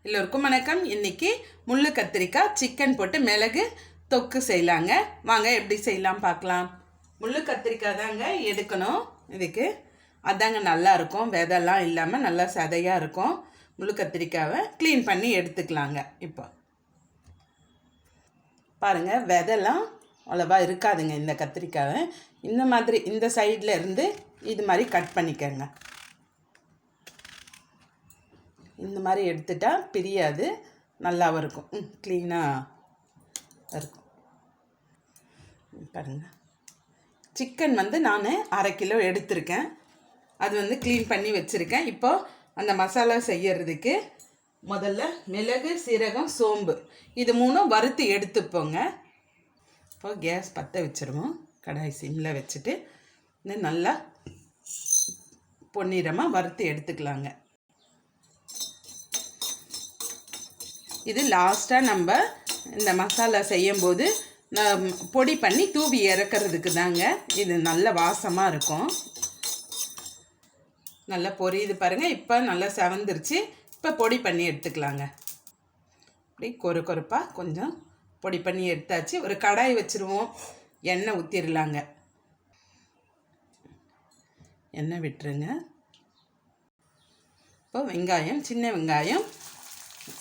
எல்லோருக்கும் வணக்கம். இன்னைக்கு முள்ளு கத்திரிக்காய் சிக்கன் போட்டு மிளகு தொக்கு செய்யலாங்க. வாங்க எப்படி செய்யலாம் பார்க்கலாம். முள்ளு கத்திரிக்காய் தாங்க எடுக்கணும். இதுக்கு அதாங்க நல்லா இருக்கும், விதெல்லாம் இல்லாமல் நல்லா சதையாக இருக்கும். முள்ளு கத்திரிக்காவை க்ளீன் பண்ணி எடுத்துக்கலாங்க. இப்போ பாருங்கள், விதெல்லாம் அவ்வளோவா இருக்காதுங்க. இந்த கத்திரிக்காவை இந்த மாதிரி இந்த சைடில் இருந்து இது மாதிரி கட் பண்ணிக்கோங்க. இந்த மாதிரி எடுத்துட்டா பிரியாது, நல்லாவும் இருக்கும், க்ளீனாக இருக்கும். பாருங்கள், சிக்கன் நான் அரை கிலோ எடுத்திருக்கேன். அது க்ளீன் பண்ணி வச்சுருக்கேன். இப்போது அந்த மசாலா செய்யறதுக்கு முதல்ல மிளகு, சீரகம், சோம்பு இது மூணும் வறுத்து எடுத்துப்போங்க. இப்போ கேஸ் பற்ற வச்சுருவோம். கடாய் சிம்மில் வச்சுட்டு நல்லா பொன்னிறமாக வறுத்து எடுத்துக்கலாங்க. இது லாஸ்ட்டாக நம்ம இந்த மசாலா செய்யும்போது பொடி பண்ணி தூவி இறக்கிறதுக்கு தாங்க. இது நல்ல வாசமாக இருக்கும். நல்லா பொரியுது பாருங்கள். இப்போ நல்லா செவந்துருச்சு. இப்போ பொடி பண்ணி எடுத்துக்கலாங்க. அப்படி கொறுப்பாக கொஞ்சம் பொடி பண்ணி எடுத்தாச்சு. ஒரு கடாய் வச்சுருவோம். எண்ணெய் ஊற்றிடலாங்க. எண்ணெய் விட்டுருங்க. இப்போ வெங்காயம், சின்ன வெங்காயம்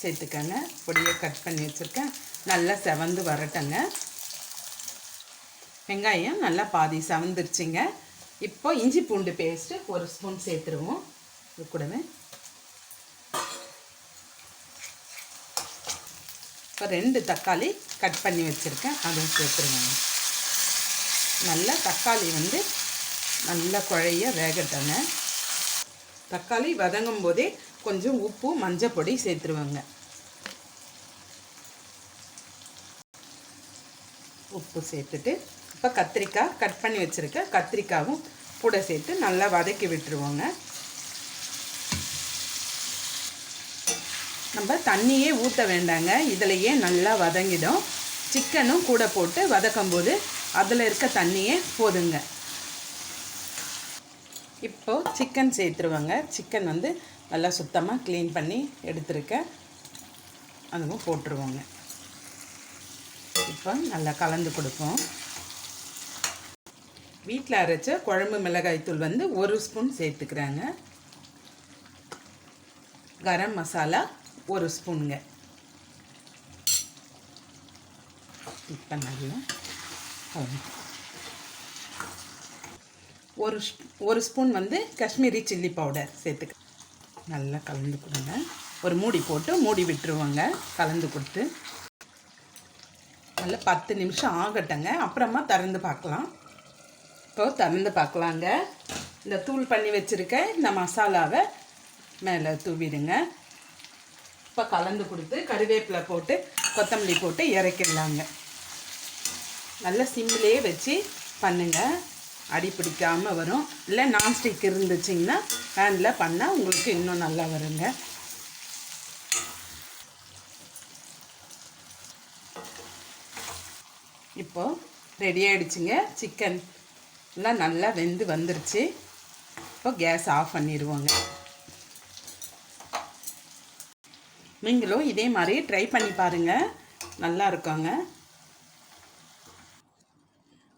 சேர்த்துக்கங்க. பொடியை கட் பண்ணி வச்சுருக்கேன். நல்லா செவந்து வரட்டுங்க. வெங்காயம் நல்லா பாதி செவந்துருச்சுங்க. இப்போ இஞ்சி பூண்டு பேஸ்ட்டு 1 ஸ்பூன் சேர்த்துருவோம். இது கூடவே இப்போ 2 தக்காளி கட் பண்ணி வச்சுருக்கேன், அதுவும் சேர்த்துருவாங்க. நல்லா தக்காளி நல்லா குழைய வேகட்டங்க. தக்காளி வதங்கும் போதே கொஞ்சம் உப்பு, மஞ்சள் பொடி சேர்த்துருவாங்க. உப்பு சேர்த்துட்டு இப்போ கத்திரிக்காய் கட் பண்ணி வச்சுருக்க கத்திரிக்காயும் கூட சேர்த்து நல்லா வதக்கி விட்டுருவோங்க. நம்ம தண்ணியே ஊற்ற வேண்டாங்க, இதிலையே நல்லா வதங்கிடும். சிக்கனும் கூட போட்டு வதக்கும்போது அதில் இருக்க தண்ணியே போதுங்க. இப்போது சிக்கன் சேர்த்துருவாங்க. சிக்கன் நல்லா சுத்தமாக க்ளீன் பண்ணி எடுத்துருக்கேன், அதுவும் போட்டுருவோங்க. இப்போ நல்லா கலந்து கொடுப்போம். வீட்டில் அரைச்ச குழம்பு மிளகாய்த்தூள் 1 ஸ்பூன் சேர்த்துக்கிறாங்க. கரம் மசாலா 1 ஸ்பூனுங்க. இப்போ நல்லா ஒரு ஸ்பூன் காஷ்மீரி சில்லி பவுடர் சேர்த்துக்க. நல்லா கலந்து கொடுங்க. ஒரு மூடி போட்டு மூடி விட்டுருவாங்க. கலந்து கொடுத்து நல்லா 10 நிமிஷம் ஆகட்டங்க. அப்புறமா திறந்து பார்க்கலாம். இப்போ திறந்து பார்க்கலாங்க. இந்த தூள் பண்ணி வச்சுருக்க இந்த மசாலாவை மேலே தூவிடுங்க. இப்போ கலந்து கொடுத்து கருவேப்பிலை போட்டு கொத்தமல்லி போட்டு இறக்கிடலாங்க. நல்லா சிம்மிலே வச்சு பண்ணுங்கள், அடி பிடிக்காமல் வரும். இல்லை நான்ஸ்டிக் இருந்துச்சிங்கன்னா ஹேண்டில் பண்ணால் உங்களுக்கு இன்னும் நல்லா வருங்க. இப்போது ரெடி ஆகிடுச்சிங்க. சிக்கன் எல்லாம் நல்லா வெந்து வந்துருச்சு. இப்போ கேஸ் ஆஃப் பண்ணிடுவோங்க. நீங்களும் இதே மாதிரி ட்ரை பண்ணி பாருங்கள், நல்லா இருக்குங்க.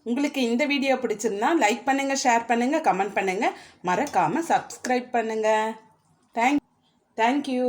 உங்களுக்கு இந்த வீடியோ பிடிச்சிருந்தா லைக் பண்ணுங்கள், ஷேர் பண்ணுங்கள், கமெண்ட் பண்ணுங்கள், மறக்காமல் சப்ஸ்கிரைப் பண்ணுங்கள். தேங்க்யூ.